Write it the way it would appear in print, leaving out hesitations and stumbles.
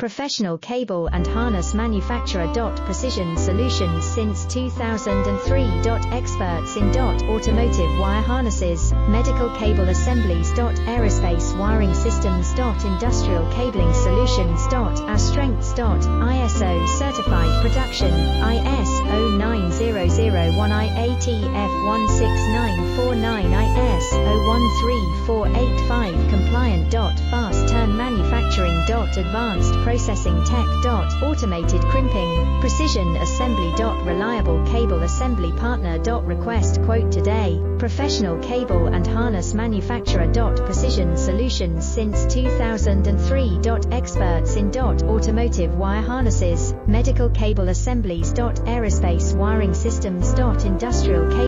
Professional cable and harness manufacturer. Precision solutions since 2003. Experts in automotive wire harnesses, medical cable assemblies. Aerospace wiring systems. Industrial cabling solutions. Our strengths. ISO certified production, IS 09001 IATF 16949 IS 013485 compliant. Fast turn manufacturing. Advanced processing tech. Automated crimping, precision assembly. Reliable cable assembly partner. Request quote today. Professional cable and harness manufacturer. Precision solutions since 2003. Experts in automotive wire harnesses, medical cable assemblies. Aerospace wiring systems. Industrial cable